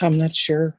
I'm not sure.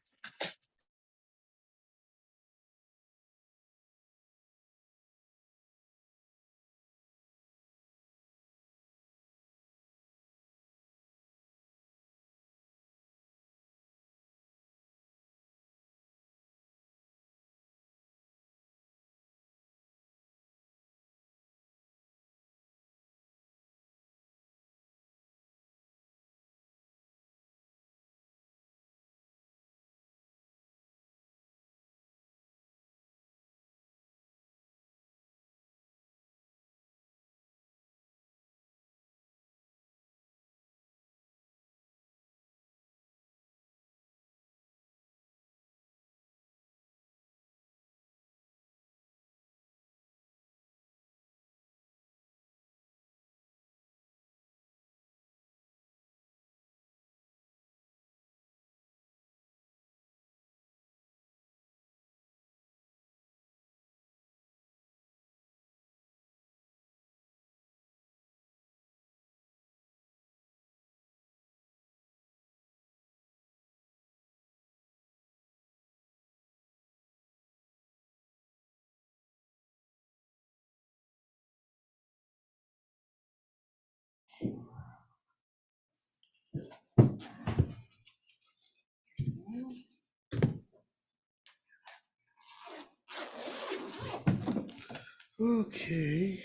Okay.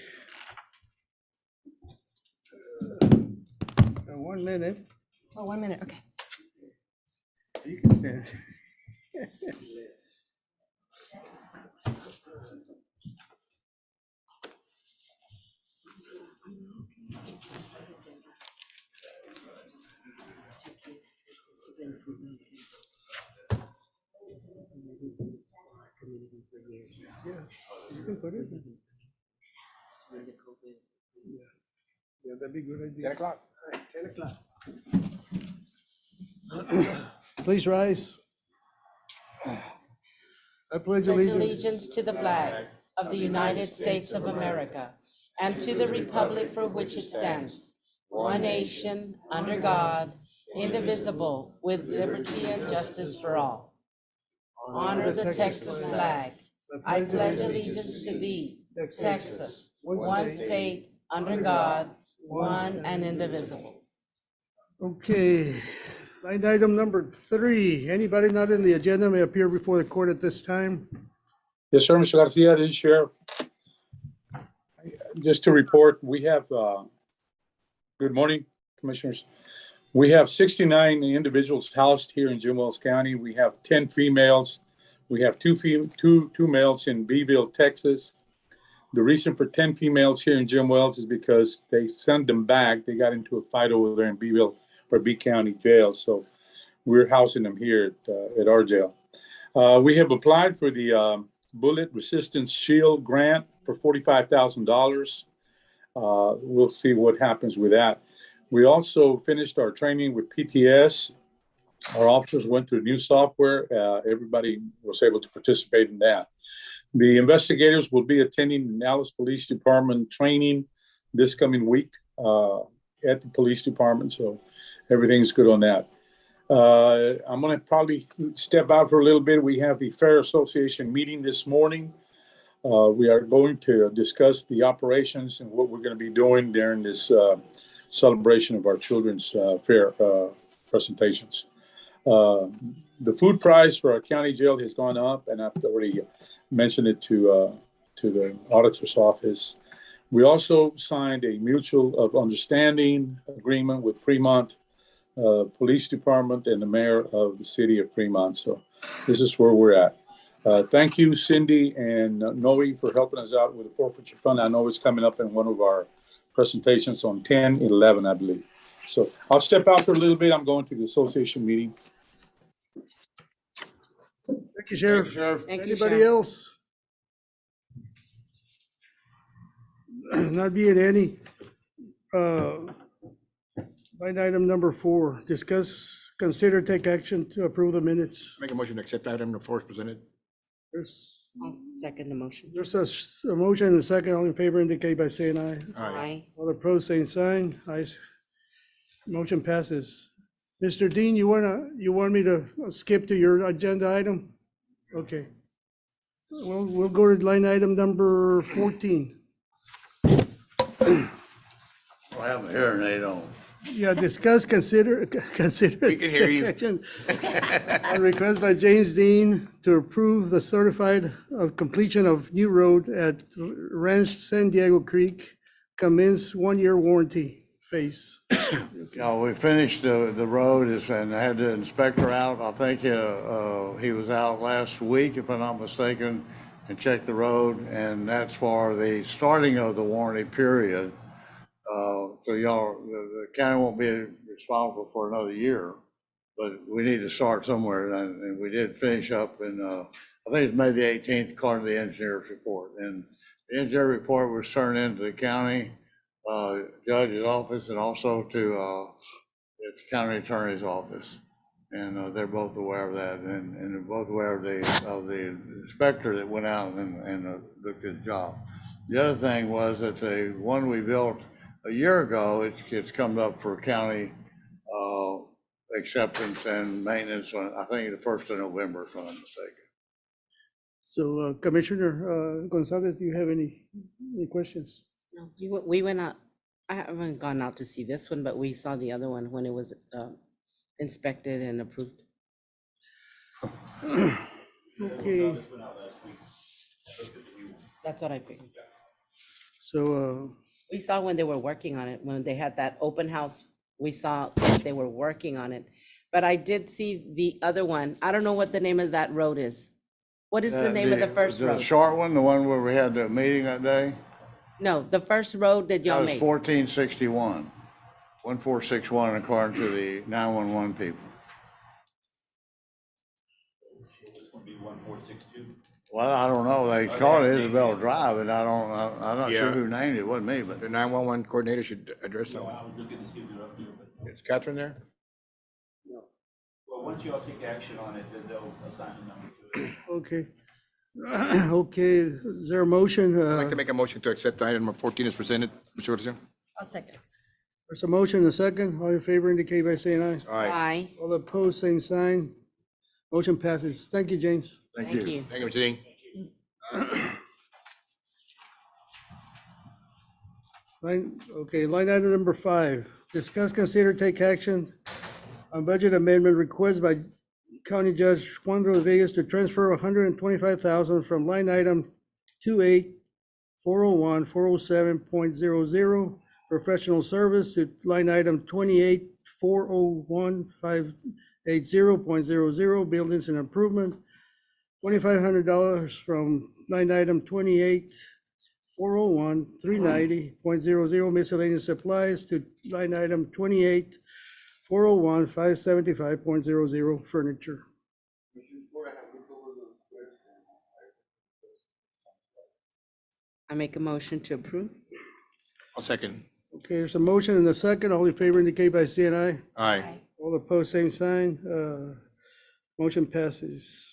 1 minute. Oh, 1 minute, okay. You can stand. Yeah, you can put it. Yeah, that'd be a good idea. 10 o'clock. All right, 10 o'clock. Please rise. I pledge Pledge allegiance allegiance to the flag of the United States of America and to the republic for which it stands, one nation, under God, indivisible, with liberty and justice for all. Honor the Texas flag. I pledge allegiance to thee, Texas, one state, under God, one and indivisible. Okay, line item number 3. Anybody not in the agenda may appear before the court at this time. Yes, sir, Mr. Garcia, this is Sheriff. Just to report, we have, good morning, Commissioners. We have 69 individuals housed here in Jim Wells County. We have 10 females. We have two males in Beeville, Texas. The reason for 10 females here in Jim Wells is because they sent them back. They got into a fight over there in Beeville or B County Jail. So we're housing them here at our jail. We have applied for the Bullet Resistance Shield grant for $45,000. We'll see what happens with that. We also finished our training with PTS. Our officers went through new software. Everybody was able to participate in that. The investigators will be attending the Dallas Police Department training this coming week at the police department. So everything's good on that. I'm going to probably step out for a little bit. We have the Fair Association meeting this morning. We are going to discuss the operations and what we're going to be doing during this celebration of our children's fair presentations. The food price for our county jail has gone up, and I've already mentioned it to the auditor's office. We also signed a mutual of understanding agreement with Fremont Police Department and the mayor of the city of Fremont. So this is where we're at. Thank you, Cindy and Noe, for helping us out with the forfeiture fund. I know it's coming up in one of our presentations on 10/11, I believe. So I'll step out for a little bit. I'm going to the association meeting. Thank you, Sheriff. Thank you, Anybody Sheriff. else? Not being any. Line item number 4, discuss, consider, take action to approve the minutes. Make a motion to accept item number 4 is presented. I'll second the motion. There's a motion and a second. All in favor indicate by saying aye. Aye. Aye. All opposed, same sign. Ayes. Motion passes. Mr. Dean, you want me to skip to your agenda item? Okay. Well, we'll go to line item number 14. I have a hearing aid on. Yeah, discuss, consider. We can hear you. Action on request by James Dean to approve the certified of completion of new road at Ranch San Diego Creek, commence 1-year warranty phase. Yeah, we finished the road and had the inspector out. I think he was out last week, if I'm not mistaken, and checked the road, and that's for the starting of the warranty period. So y'all, the county won't be responsible for another year, but we need to start somewhere, and we did finish up in, I think it's May the 18th, according to the engineer's report. And the engineer report was turned into the county judge's office and also to the county attorney's office. And they're both aware of that, and they're both aware of the inspector that went out and did a good job. The other thing was that the one we built a year ago, it's come up for county acceptance and maintenance on, I think, the 1st of November, if I'm not mistaken. So Commissioner Gonzalez, do you have any questions? No, we went out, I haven't gone out to see this one, but we saw the other one when it was inspected and approved. Okay, That's what I figured. so We saw when they were working on it, when they had that open house, we saw that they were working on it. But I did see the other one. I don't know what the name of that road is. What is the name of the first The road? short one, the one where we had the meeting that day? No, the first road that That y'all was made. 1461, 1461 according to the 911 people. This one be 1462. Well, I don't know, they called it Isabel Drive, and I'm not sure Yeah. who named it, it wasn't me, but. The 911 coordinator should address that No, one. I was looking to see if they're up there, but, Is Catherine there? well, once y'all take action on it, then they'll assign a number to it. okay. Okay, is there a motion? I'd like to make a motion to accept item number 14 as presented. Mr. Garcia? I'll second. There's a motion and a second. All in favor indicate by saying aye. Aye. Aye. All opposed, same sign. Motion passes. Thank you, James. Thank Thank you. you. Thank you, Mr. Dean. Line item number 5, discuss, consider, take action on budget amendment request by County Judge Juan Rodriguez to transfer $125,000 from line item 28-401-407.00 professional service to line item 28-401-580.00 buildings and improvement, $2,500 from line item 28-401-390.00 miscellaneous supplies to line item 28-401-575.00 furniture. I make a motion to approve. I'll second. Okay, there's a motion and a second. All in favor indicate by saying aye. Aye. All opposed, same sign. Motion passes.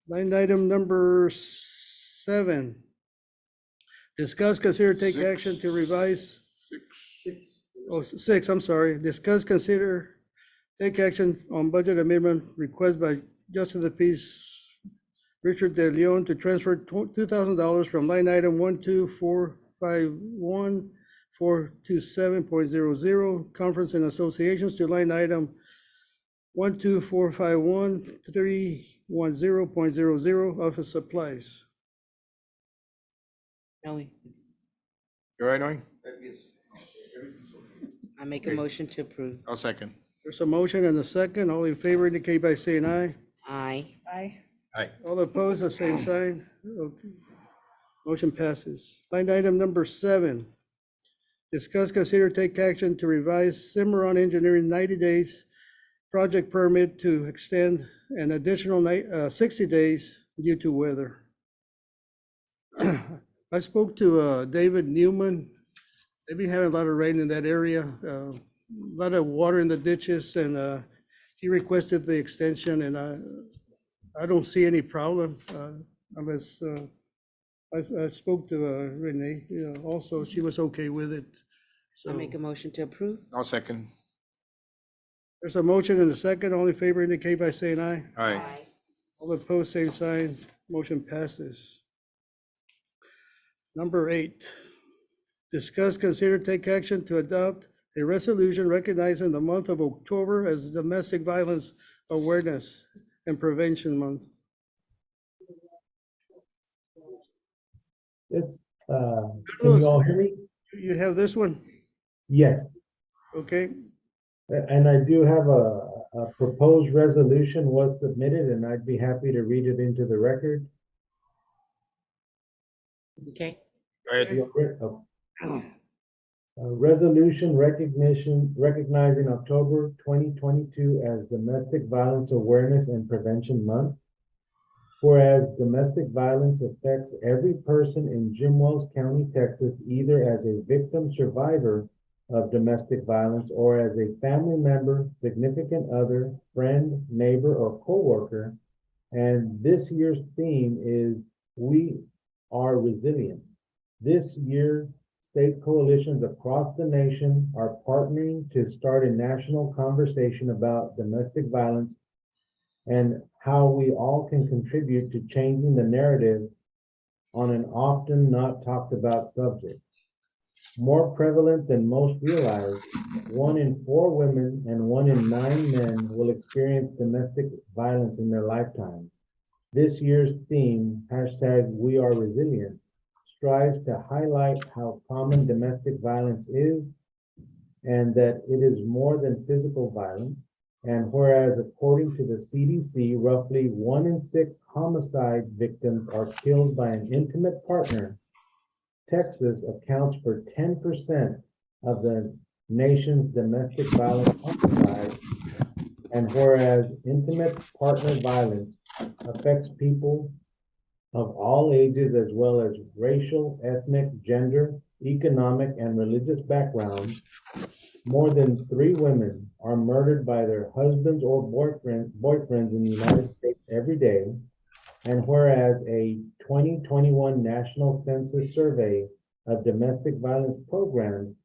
Line item number 7. Discuss, consider, take Six. action to revise. 6. Oh, 6, I'm sorry. Discuss, consider, take action on budget amendment request by Justice of the Peace Richard De Leon to transfer $2,000 from line item 12451-427.00 conference and associations to line item 12451-310.00 office supplies. No, You all right, Noe? I make a motion to approve. I'll second. There's a motion and a second. All in favor indicate by saying aye. Aye. Aye. Aye. All opposed, the same sign. Okay. Motion passes. Line item number 7. Discuss, consider, take action to revise Cimarron Engineering 90 days project permit to extend an additional 60 days due to weather. I spoke to David Newman. They've been having a lot of rain in that area, a lot of water in the ditches, and he requested the extension, and I don't see any problem unless I spoke to Renee, also, she was okay with it. I So, make a motion to approve. I'll second. There's a motion and a second. All in favor indicate by saying aye. Aye. All opposed, same sign. Motion passes. Number 8, discuss, consider, take action to adopt a resolution recognizing the month of October as Domestic Violence Awareness and Prevention Month. Yes, can you all hear me? You have this one, Yes, okay? and I do have a proposed resolution was submitted, and I'd be happy to read it into the record. Okay. Go ahead. A resolution recognizing October 2022 as Domestic Violence Awareness and Prevention Month. Whereas domestic violence affects every person in Jim Wells County, Texas, either as a victim survivor of domestic violence or as a family member, significant other, friend, neighbor, or coworker. And this year's theme is We Are Resilient. This year, state coalitions across the nation are partnering to start a national conversation about domestic violence and how we all can contribute to changing the narrative on an often not talked about subject. More prevalent than most realize, 1 in 4 women and 1 in 9 men will experience domestic violence in their lifetime. This year's theme, #WeAreResilient, strives to highlight how common domestic violence is and that it is more than physical violence. And whereas according to the CDC, roughly 1 in 6 homicide victims are killed by an intimate partner, Texas accounts for 10% of the nation's domestic violence homicides. And whereas intimate partner violence affects people of all ages as well as racial, ethnic, gender, economic, and religious backgrounds, more than 3 women are murdered by their husbands or boyfriends in the United States every day. And whereas a 2021 National Census survey of domestic violence programs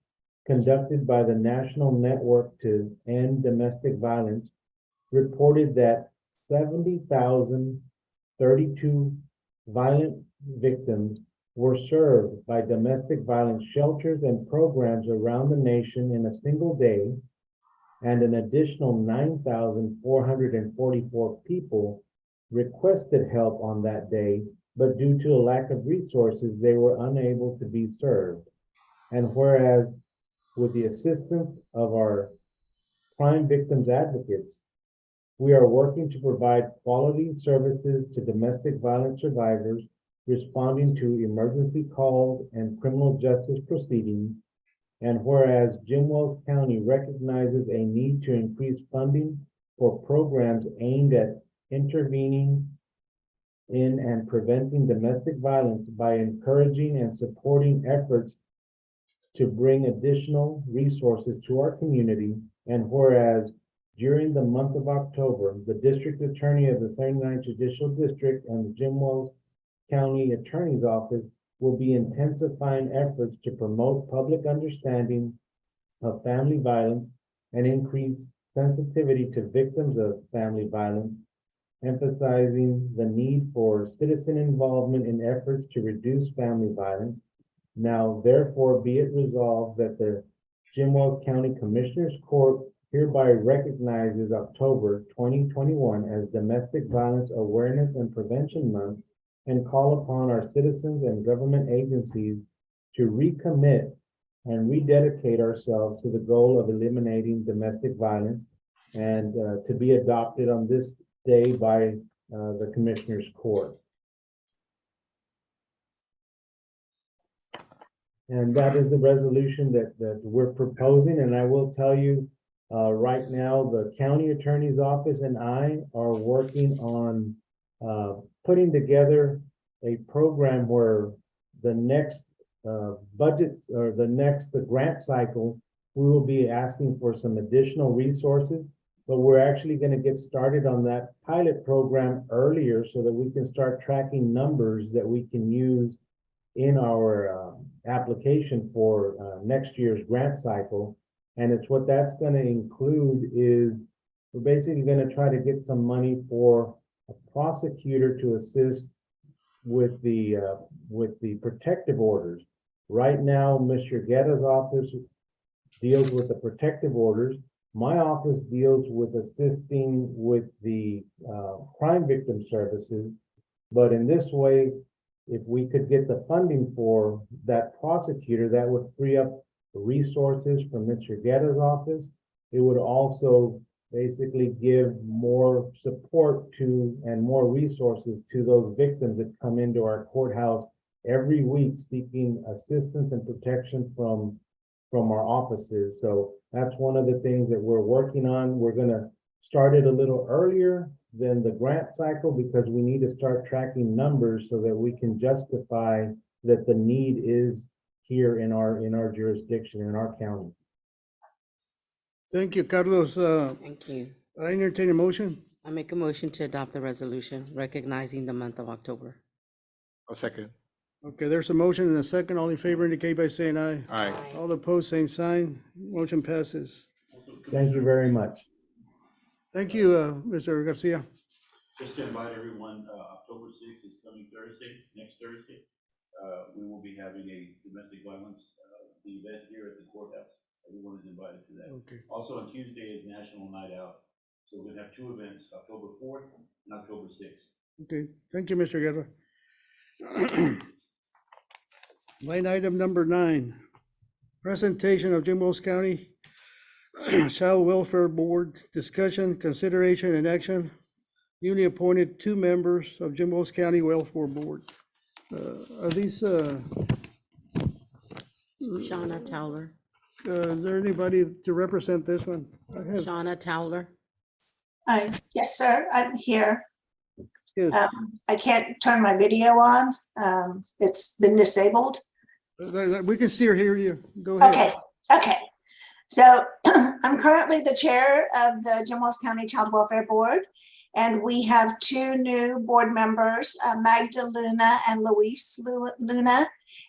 conducted by the National Network to End Domestic Violence reported that 70,032 violent victims were served by domestic violence shelters and programs around the nation in a single day, and an additional 9,444 people requested help on that day, but due to a lack of resources, they were unable to be served. And whereas with the assistance of our crime victims advocates, we are working to provide quality services to domestic violence survivors, responding to emergency calls and criminal justice proceedings. And whereas Jim Wells County recognizes a need to increase funding for programs aimed at intervening in and preventing domestic violence by encouraging and supporting efforts to bring additional resources to our community. And whereas during the month of October, the District Attorney of the 39th Judicial District and the Jim Wells County Attorney's Office will be intensifying efforts to promote public understanding of family violence and increase sensitivity to victims of family violence, emphasizing the need for citizen involvement in efforts to reduce family violence. Now, therefore, be it resolved that the Jim Wells County Commissioners Court hereby recognizes October 2021 as Domestic Violence Awareness and Prevention Month, and call upon our citizens and government agencies to recommit and rededicate ourselves to the goal of eliminating domestic violence, and to be adopted on this day by the Commissioners Court. And that is the resolution that we're proposing. And I will tell you, right now, the County Attorney's Office and I are working on putting together a program where the next budget or the grant cycle, we will be asking for some additional resources, but we're actually going to get started on that pilot program earlier so that we can start tracking numbers that we can use in our application for next year's grant cycle. And it's what that's going to include is basically gonna try to get some money for a prosecutor to assist with the protective orders. Right now, Mr. Guerra's office deals with the protective orders. My office deals with assisting with the crime victim services. But in this way, if we could get the funding for that prosecutor, that would free up resources from Mr. Guerra's office. It would also basically give more support to and more resources to those victims that come into our courthouse every week seeking assistance and protection from our offices. So that's one of the things that we're working on. We're gonna start it a little earlier than the grant cycle because we need to start tracking numbers so that we can justify that the need is here in our jurisdiction, in our county. Thank you, Carlos. Thank you. I entertain a motion. I make a motion to adopt the resolution recognizing the month of October. I'll second. Okay, there's a motion and a second. All in favor indicate by saying aye. Aye. All opposed, same sign. Motion passes. Thank you very much. Thank you, Mr. Garcia. Just to invite everyone, October 6th is coming Thursday, next Thursday. We will be having a domestic violence event here at the courthouse. Everyone is invited to that. Okay. Also on Tuesday is National Night Out. So we're gonna have two events, October 4th and October 6th. Okay, thank you, Mr. Guerra. Line item number 9, presentation of Jim Wells County Child Welfare Board, discussion, consideration, and action. Newly appointed 2 members of Jim Wells County Welfare Board. Are these, Shauna Towler. is there anybody to represent this one? I have, Shauna Towler. Yes, sir, I'm here. yes, I can't turn my video on. It's been disabled. we can still hear you. Go ahead. Okay, okay. So I'm currently the chair of the Jim Wells County Child Welfare Board, and we have 2 new board members, Magda Luna and Luis Luna,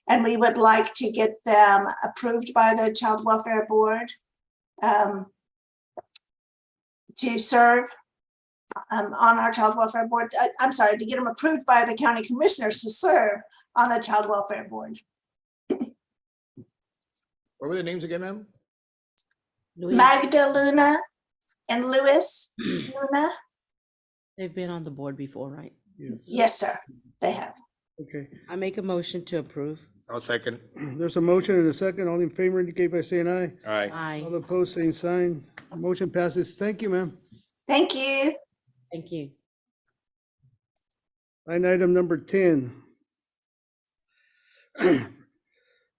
and we would like to get them approved by the Child Welfare Board to serve on our Child Welfare Board. I'm sorry, to get them approved by the county commissioners to serve on the Child Welfare Board. What were the names again, ma'am? Luis. Magda Luna and Luis Luna. They've been on the board before, right? Yes, Yes, sir, they have. okay. I make a motion to approve. I'll second. There's a motion and a second. All in favor indicate by saying aye. Aye. Aye. All opposed, same sign. Motion passes. Thank you, ma'am. Thank you. Thank you. Line item number 10.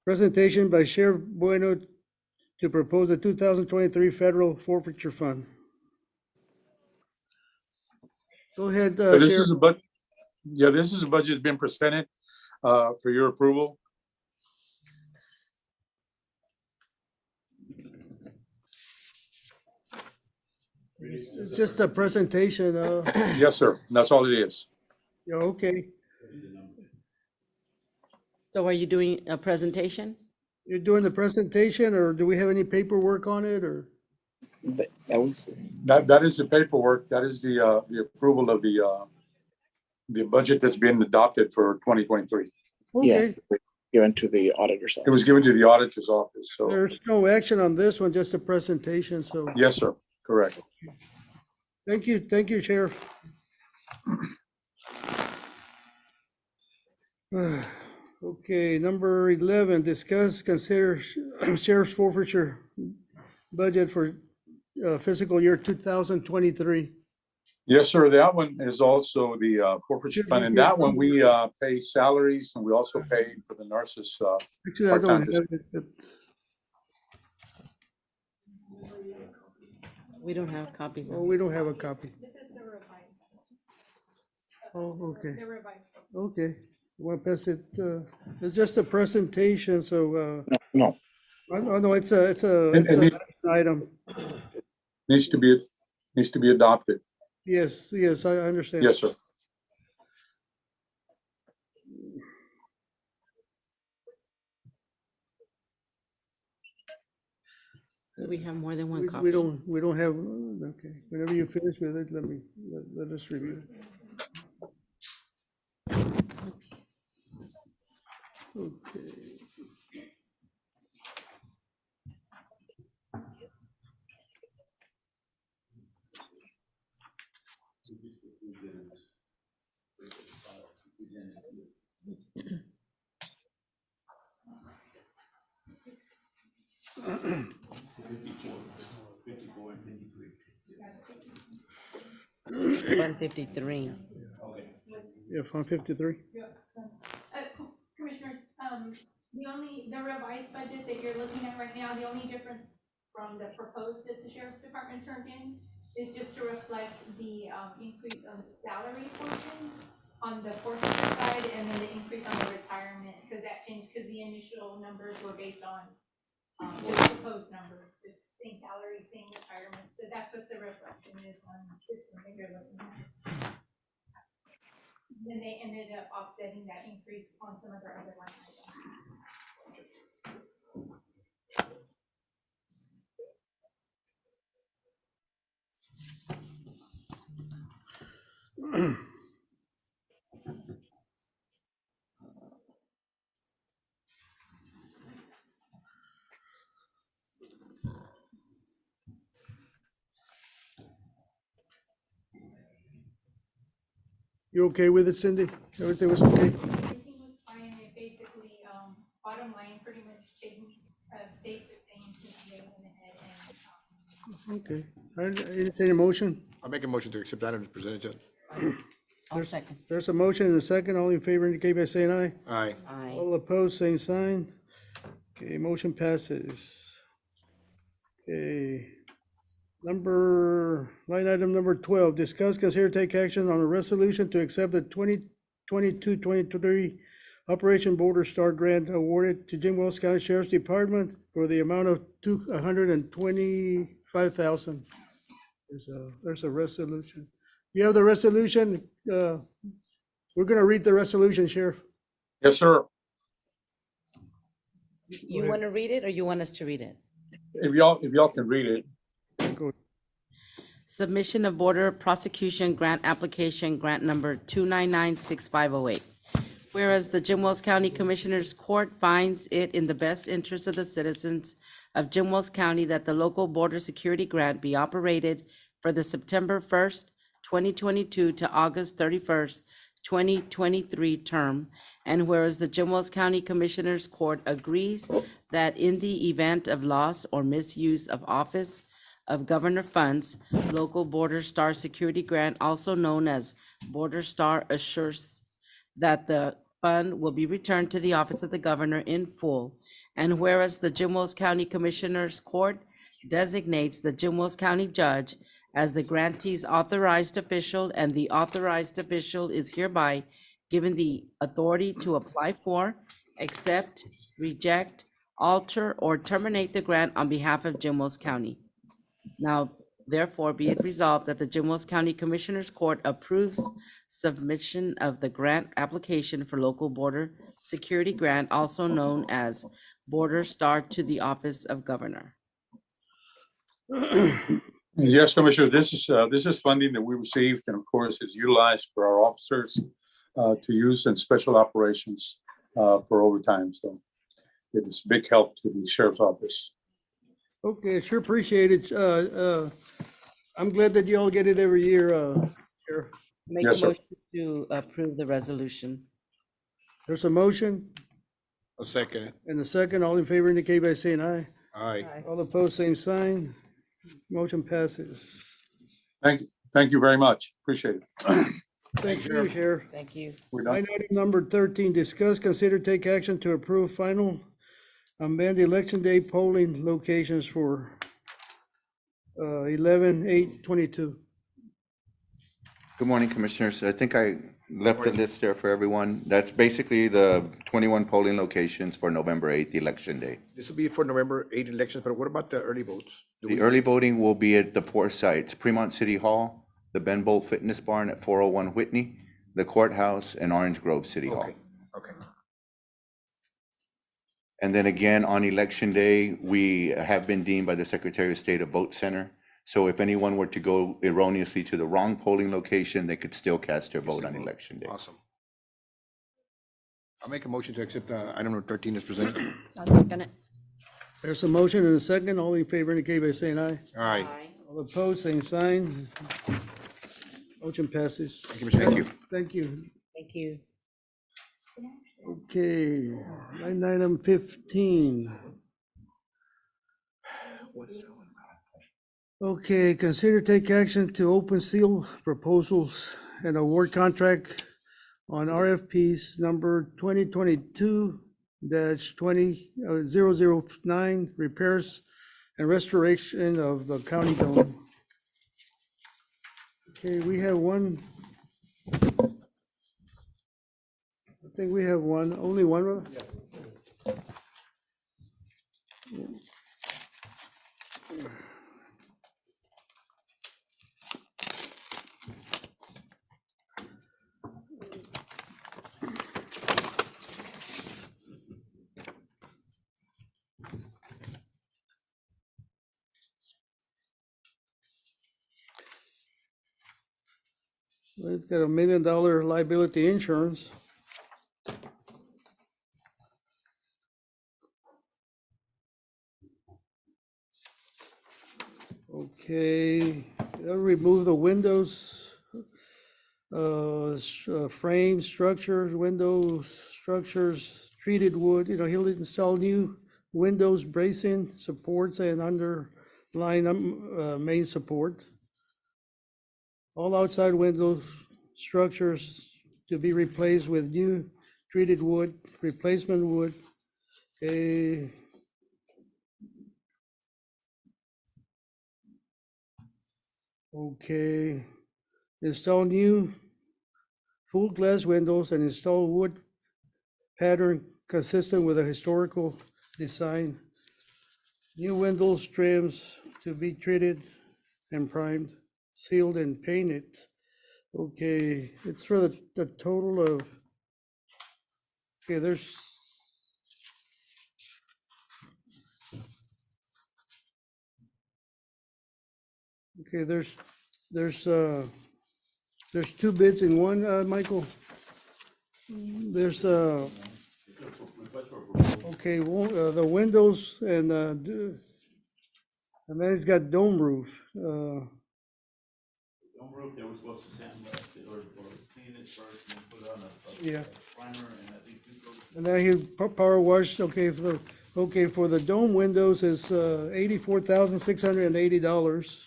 Presentation by Sheriff Bueno to propose a 2023 federal forfeiture fund. Go ahead, So this Sheriff. is this is a budget that's been presented for your approval. It's just a presentation. Yes, sir. That's all it is. Yeah, okay. So are you doing a presentation? You're doing the presentation, or do we have any paperwork on it, or? That is the paperwork. That is the approval of the budget that's been adopted for 2023. Okay, Yes, given to the auditor's It office. was given to the auditor's office. So, there's no action on this one, just a presentation, so yes, sir. Correct. thank you, Sheriff. Okay, number 11, discuss, consider sheriff's forfeiture budget for fiscal year 2023. Yes, sir. That one is also the forfeiture fund. And that one, we pay salaries and we also pay for the nurses. Actually, I don't Part-time. have it, but We don't have copies oh, of it. we don't have a copy. This is the revised. Oh, okay, The revised. okay. Well, pass it, it's just a presentation, so, No, oh, no, it's a And item. needs to be adopted. Yes, I understand. Yes, sir. Do we have more than one We copy? we don't have, okay. Whenever you finish with it, let us review it. Okay. It's 153. Yeah, Fund 53. Commissioners, the revised budget that you're looking at right now, the only difference from the proposed that the sheriff's department turned in is just to reflect the, increase on the salary portion on the forfeiture side, and then the increase on the retirement, because that changed, because the initial numbers were based on, the proposed numbers, the same salary, same retirement, so that's what the reflection is on this one that you're looking at. Then they ended up offsetting that increase on some of their other line items. You okay with it, Cindy? Everything was okay? Everything was fine, it basically, bottom line pretty much changed, stayed the same since they went ahead and, Okay. All right, entertain a motion? I'll make a motion to accept the item as presented, Judge. I'll second. There's a motion and a second. All in favor indicate by saying aye. Aye. Aye. All opposed, same sign. Okay, motion passes. Okay. Line item number 12, discuss, consider, take action on a resolution to accept the 2022-2023 Operation Border Star Grant awarded to Jim Wells County Sheriff's Department for the amount of $125,000. There's a resolution. You have the resolution? We're gonna read the resolution, Sheriff. Yes, sir. You want to read it or you want us to read it? If y'all can read it. Go. Submission of Border Prosecution Grant Application, Grant Number 2996508. Whereas the Jim Wells County Commissioners Court finds it in the best interest of the citizens of Jim Wells County that the local border security grant be operated for the September 1st, 2022 to August 31st, 2023 term. And whereas the Jim Wells County Commissioners Court agrees that in the event of loss or misuse of office of governor funds, local Border Star Security Grant, also known as Border Star, assures that the fund will be returned to the office of the governor in full. And whereas the Jim Wells County Commissioners Court designates the Jim Wells County Judge as the grantee's authorized official, and the authorized official is hereby given the authority to apply for, accept, reject, alter, or terminate the grant on behalf of Jim Wells County. Now, therefore, be it resolved that the Jim Wells County Commissioners Court approves submission of the grant application for local border security grant, also known as Border Star, to the office of governor. Yes, Commissioner, this is funding that we received, and of course is utilized for our officers to use in special operations for overtime. So it is a big help to the sheriff's office. Okay, sure appreciate it. I'm glad that you all get it every year, Sheriff. Make Yes, a sir. motion to approve the resolution. There's a motion I'll second it. and a second. All in favor indicate by saying aye. Aye. All opposed, same sign. Motion passes. Thank you very much. Appreciate it. Thank you, Sheriff. Thank you. We're done. Line item number 13, discuss, consider, take action to approve final amend election day polling locations for 11/8/22. Good morning, Commissioners. I think I left a list there for everyone. That's basically the 21 polling locations for November 8th, Election Day. This will be for November 8 elections, but what about the early votes? The early voting will be at the four sites: Fremont City Hall, the Ben Bolt Fitness Barn at 401 Whitney, the Courthouse, and Orange Grove City Hall. Okay, okay. And then again, on election day, we have been deemed by the Secretary of State a vote center. So if anyone were to go erroneously to the wrong polling location, they could still cast their vote on election day. Awesome. I'll make a motion to accept item number 13 as presented. I'll second it. There's a motion and a second. All in favor indicate by saying aye. Aye. All opposed, same sign. Motion passes. Thank you, Mr. Thank you. Thank you. Thank you. Okay, line item 15. What is that one? Okay, consider take action to open seal proposals and award contract on RFPs number 2022-20009, repairs and restoration of the county dome. Okay, we have one. I think we have one, only one, brother? It's got $1 million liability insurance. Okay, they'll remove the windows, frame structures, windows, structures, treated wood. He'll install new windows, bracing, supports, and underline main support. All outside windows, structures to be replaced with new treated wood, replacement wood. Okay, install new full glass windows and install wood pattern consistent with a historical design. New windows trims to be treated and primed, sealed and painted. Okay, it's for the total of, okay, there's two bids in one, Michael. There's okay, the windows and then it's got dome roof. Dome roof, they were supposed to sandblast it or clean it first and then put on a Yeah. primer and I think two coats. And then he power washed, okay, for the dome windows is $84,680.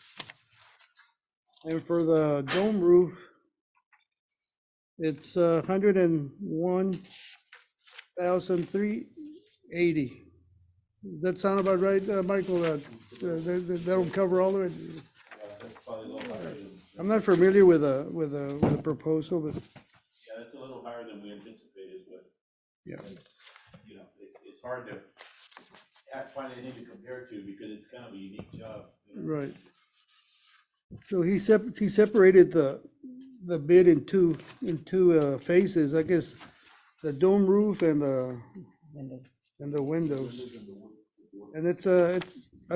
And for the dome roof, it's $101,380. Does that sound about right, Michael? That'll cover all of it? Yeah, that's probably a little higher than, I'm not familiar with the proposal, but yeah, that's a little higher than we anticipated, but. yeah. It's hard to find anything to compare to because it's kind of a unique job. Right. So he separated the bid in two phases, I guess, the dome roof and the windows. And it's I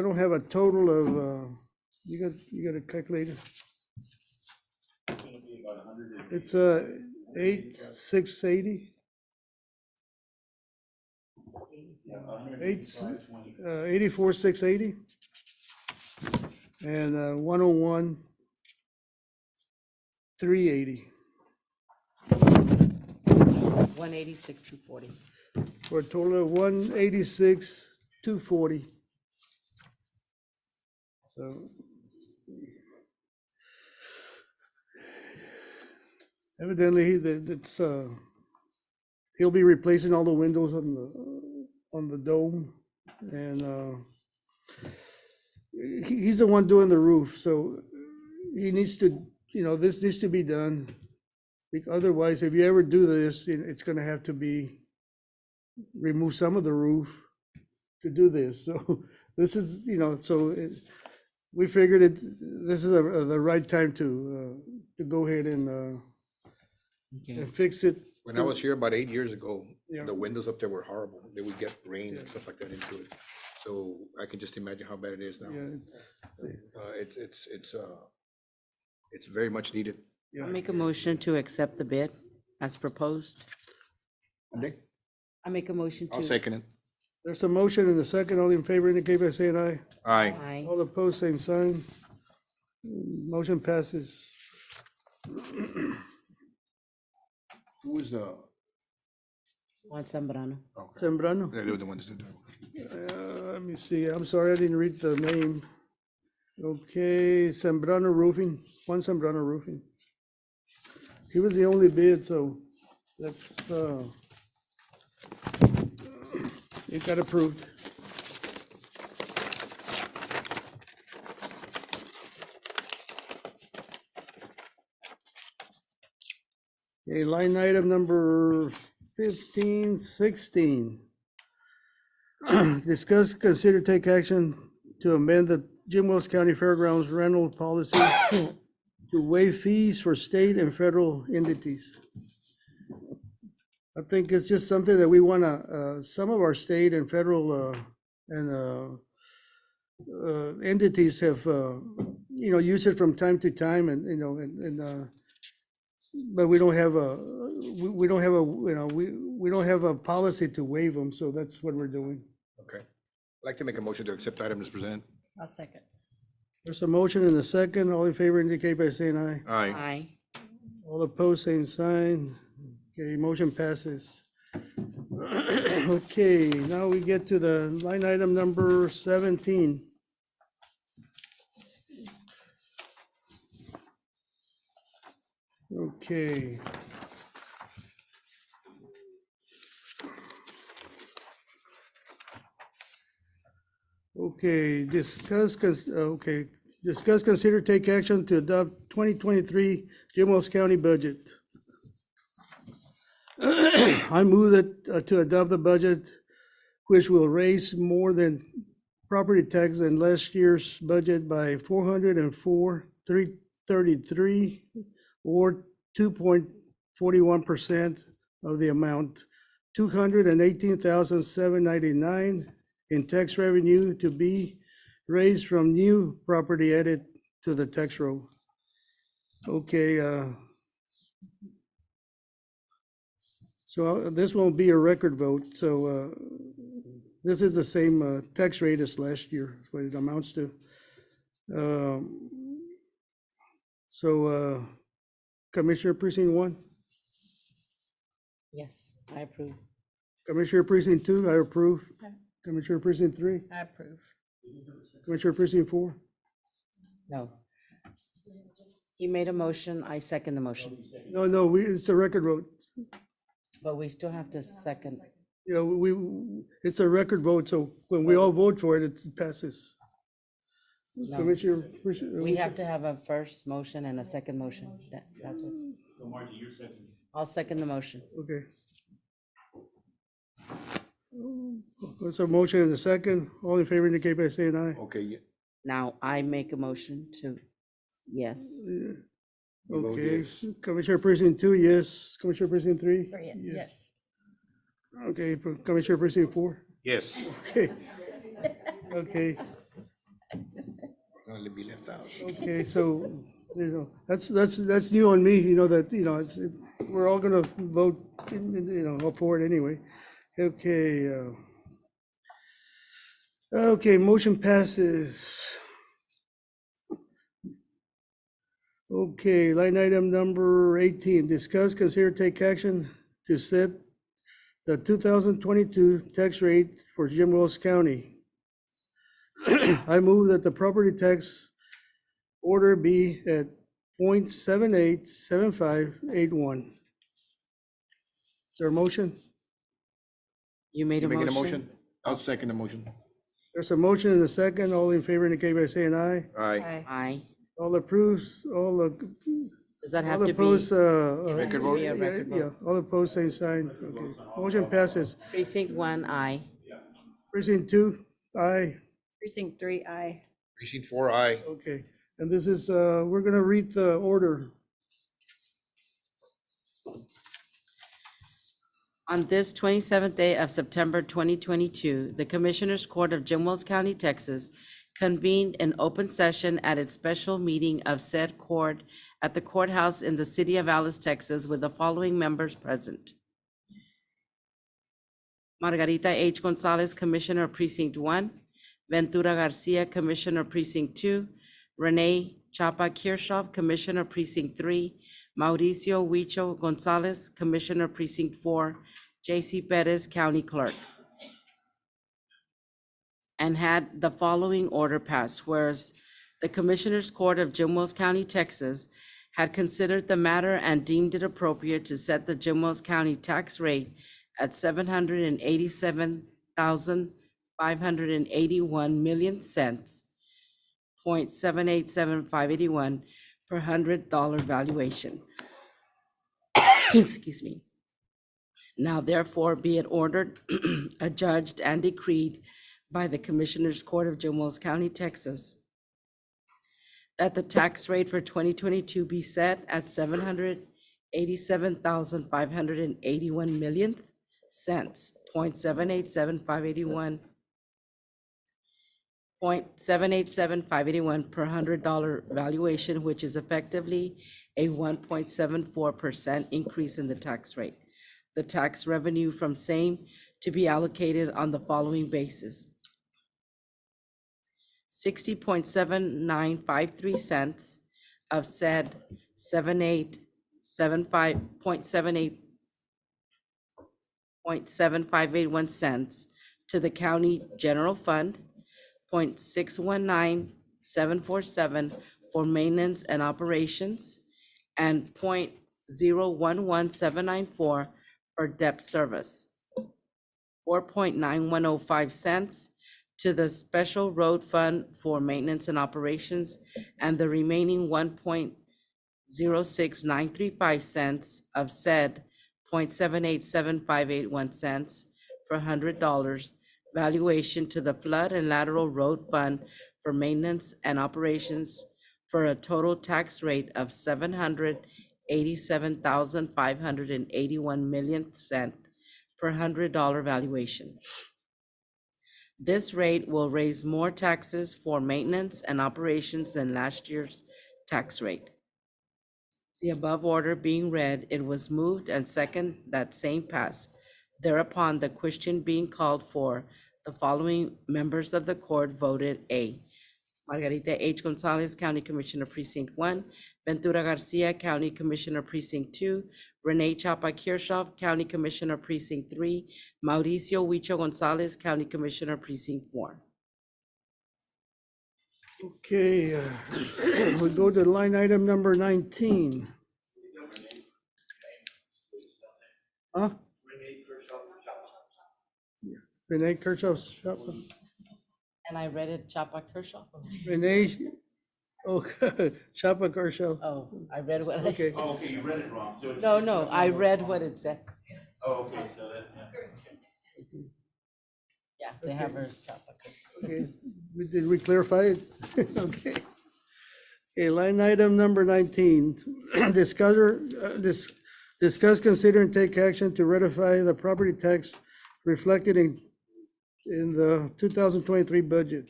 don't have a total of, you got a calculator? It's gonna be about 100. It's 8,680. Yeah, 185.20. 84,680. And 101,380 186,240. for a total of 186,240. So evidently he'll be replacing all the windows on the dome, and he's the one doing the roof, so he needs to, this needs to be done. Otherwise, if you ever do this, it's gonna have to be, remove some of the roof to do this. So this is, we figured this is the right time to go ahead and fix it When I was here about 8 years ago, Yeah. the windows up there were horrible. They would get rain and stuff like that into it. So I can just imagine how bad it is now. Yeah, It's very much needed. yeah. I make a motion to accept the bid as proposed. Okay. I make a motion I'll to. second it. There's a motion and a second. All in favor indicate by saying aye. Aye. Aye. All opposed, same sign. Motion passes. Who is the? Juan Zambrano. Okay. Sembrano. They're the ones that do it. Let me see. I'm sorry, I didn't read the name. Okay, Sembrano Roofing, Juan Sembrano Roofing. He was the only bid, so that's, it got approved. Okay, line item number 1516. Discuss, consider, take action to amend the Jim Wells County Fairgrounds rental policy to waive fees for state and federal entities. I think it's just something that we wanna, some of our state and federal, entities have, used it from time to time and, but we don't have a, we don't have a, we don't have a policy to waive them, so that's what we're doing. Okay. I'd like to make a motion to accept item as presented. I'll second. There's a motion and a second. All in favor indicate by saying aye. Aye. Aye. All opposed, same sign. Okay, motion passes. Okay, now we get to the line item number 17. Okay. Okay, discuss, consider, take action to adopt 2023 Jim Wells County budget. I move that, to adopt the budget, which will raise more than property tax than last year's budget by 404,333, or 2.41% of the amount, 218,799 in tax revenue to be raised from new property added to the tax roll. Okay, so this won't be a record vote, so this is the same tax rate as last year, is what it amounts to. So Commissioner Precinct 1, Yes, I approve. Commissioner Precinct 2, I approve. Commissioner Precinct 3, I approve. Commissioner Precinct 4. No. He made a motion, I second the motion, No, it's a record vote. but we still have to second. It's a record vote, so when we all vote for it, it passes. No. Commissioner, We have to have a first motion and a second motion. That's what, So Margie, you're second. I'll second the motion. okay. What's a motion and a second? All in favor indicate by saying aye. Okay, yeah. Now I make a motion to, yes. vote Okay, yes. Commissioner Precinct 2, yes. Commissioner Precinct 3? Yes. Okay, Commissioner Precinct 4? Yes. Okay. Okay, Only be left out. okay, so, that's new on me, that, we're all gonna vote, all for it anyway. Okay, okay, motion passes. Okay, line item number 18, discuss, consider, take action to set the 2022 tax rate for Jim Wells County. I move that the property tax order be at 0.787581. Is there a motion? You made You a making a motion? motion? I'll second the motion. There's a motion and a second. All in favor indicate by saying aye. Aye. Aye. All approves, Does that have all to be? opposed, Has to be a record yeah, vote. all opposed, same sign. Okay, motion passes. Precinct 1, aye. Precinct 2, aye. Precinct 3, aye. Precinct 4, aye. Okay, and this is, we're gonna read the order. On this 27th day of September 2022, the Commissioners Court of Jim Wells County, Texas, convened an open session at its special meeting of said court at the courthouse in the city of Alice, Texas, with the following members present: Margarita H. Gonzalez, Commissioner of Precinct 1, Ventura Garcia, Commissioner of Precinct 2, Renee Chapa Kirchhoff, Commissioner of Precinct 3, Mauricio Huicho Gonzalez, Commissioner of Precinct 4, J.C. Perez, County Clerk. And had the following order passed, whereas the Commissioners Court of Jim Wells County, Texas, had considered the matter and deemed it appropriate to set the Jim Wells County tax rate at 787,581 million cents, 0.787581 per $100 valuation. Excuse me. Now therefore be it ordered, adjudged, and decreed by the Commissioners Court of Jim Wells County, Texas, that the tax rate for 2022 be set at 787,581 million cents, 0.787581 per $100 valuation, which is effectively a 1.74% increase in the tax rate. The tax revenue from same to be allocated on the following basis: 60.7953 cents of said 0.7581 cents to the county general fund, 0.619747 for maintenance and operations, and 0.011794 for debt service, 4.9105 cents to the special road fund for maintenance and operations, and the remaining 1.06935 cents of said 0.787581 cents per $100 valuation to the flood and lateral road fund for maintenance and operations, for a total tax rate of 787,581 million cents per $100 valuation. This rate will raise more taxes for maintenance and operations than last year's tax rate. The above order being read, it was moved and second that same pass. Thereupon, the question being called for, the following members of the court voted A: Margarita H. Gonzalez, County Commissioner Precinct 1, Ventura Garcia, County Commissioner Precinct 2, Renee Chapa Kirchhoff, County Commissioner Precinct 3, Mauricio Huicho Gonzalez, County Commissioner Precinct 4. Okay, we go to line item number 19. Huh? Renee Kirchhoff's shop. And I read it, Chapa Kershaw. Renee, oh, Chapa Kershaw. Oh, I read what. Okay. Oh, okay, you read it wrong, so it's. No, I read what it said. Oh, okay, so that, yeah. Yeah, they have her as Chapa Kershaw. Okay, did we clarify it? Okay. Okay, line item number 19. Discuss, consider, and take action to ratify the property tax reflected in the 2023 budget.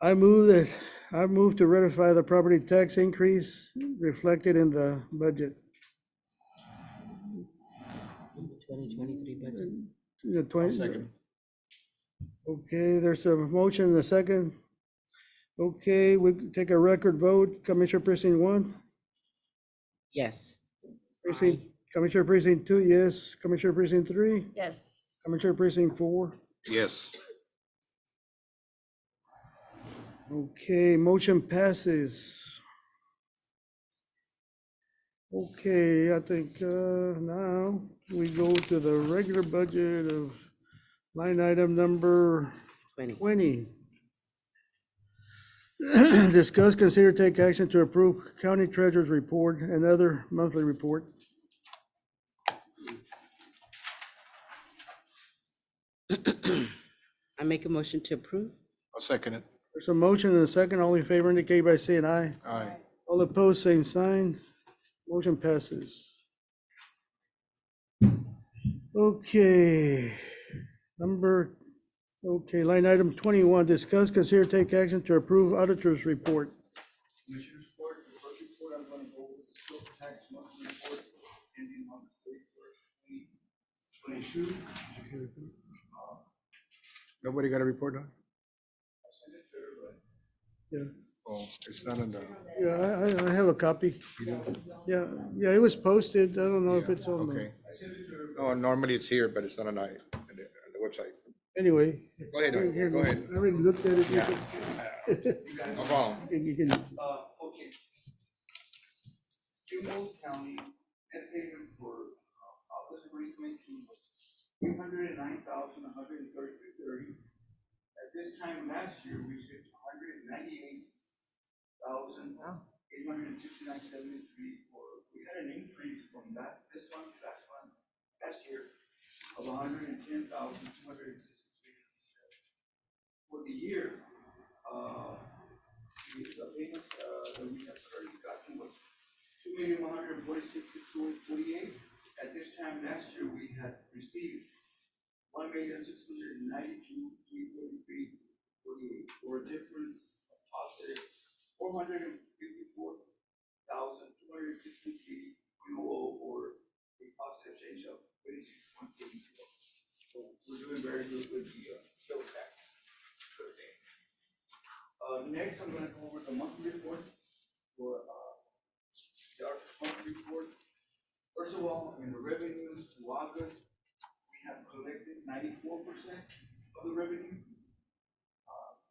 I move to ratify the property tax increase reflected in the budget. 2023 budget. The 20. Okay, there's a motion and a second. Okay, we take a record vote. Commissioner Precinct 1? Yes. Commissioner Precinct 2, yes. Commissioner Precinct 3? Yes. Commissioner Precinct 4? Yes. Okay, motion passes. Okay, I think now we go to the regular budget of line item number 20. Discuss, consider, take action to approve county treasurer's report and other monthly report. I make a motion to approve. I'll second it. There's a motion and a second. All in favor indicate by saying aye. Aye. All opposed, same sign. Motion passes. Okay, line item 21, discuss, consider, take action to approve auditor's report. Commissioners Court, the first report I'm going to go over the sales tax monthly report ending on the 31st, 2022. Nobody got a report on? I sent it to everybody. Yeah, Oh, it's not on the, yeah, I have a copy. Yeah, it was posted. I don't know if it's on the, okay. No, normally it's here, but it's not on the website. anyway. Go ahead, Here, go ahead. I already looked at it. No problem. You can, Okay. Jimbo County net payment for Office of Reclamation was $309,133.30. At this time last year, we spent $198,869.73 for, we had an increase from this month to last year of $110,263. For the year, the payments that we have already gotten was $2,146,648. At this time last year, we had received $1,692,343.48 for a difference of positive $454,263 or a positive change of 26.84. So we're doing very good with the sales tax. Next, I'm going to go over the monthly report for the auditor's monthly report. First of all, in the revenues to August, we have collected 94% of the revenue.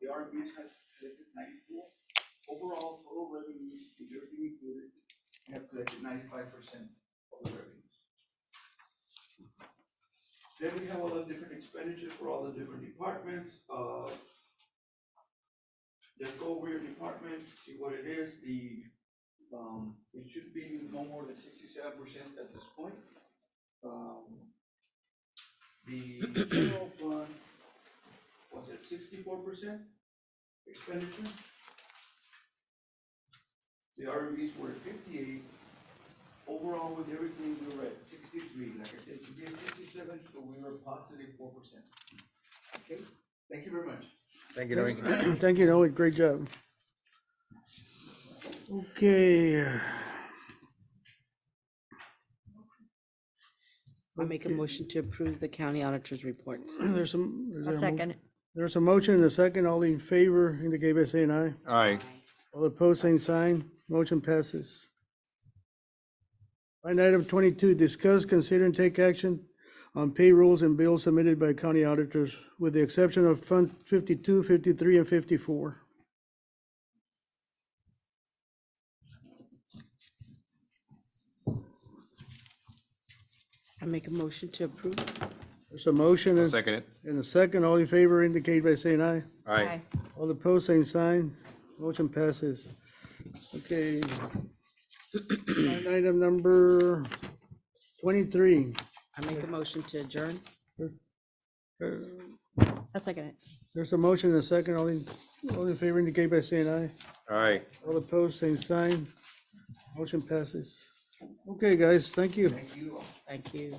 The RMBs has collected 94. Overall, total revenues, with everything included, we have collected 95% of the revenues. Then we have all the different expenditures for all the different departments. Just go over your department, see what it is. It should be no more than 67% at this point. The general fund was at 64% expenditure. The RMBs were at 58. Overall, with everything, we were at 63. Like I said, it should be at 67, so we were positive 4%. Okay, thank you very much. Thank you, Noe. thank you, Noe, great job. Okay. I'll make a motion to approve the county auditor's reports. There's a second it. There's a motion and a second. All in favor, indicate by saying aye. Aye. All opposed, same sign. Motion passes. Line item 22, discuss, consider, and take action on payrolls and bills submitted by county auditors, with the exception of Fund 52, 53, and 54. I make a motion to approve. There's a motion I'll and second it. a second. All in favor, indicate by saying aye. Aye. All opposed, same sign. Motion passes. Okay. Line item number 23. I make a motion to adjourn. I'll second it. There's a motion and a second. All in favor, indicate by saying aye. Aye. All opposed, same sign. Motion passes. Okay, guys, thank you. Thank you.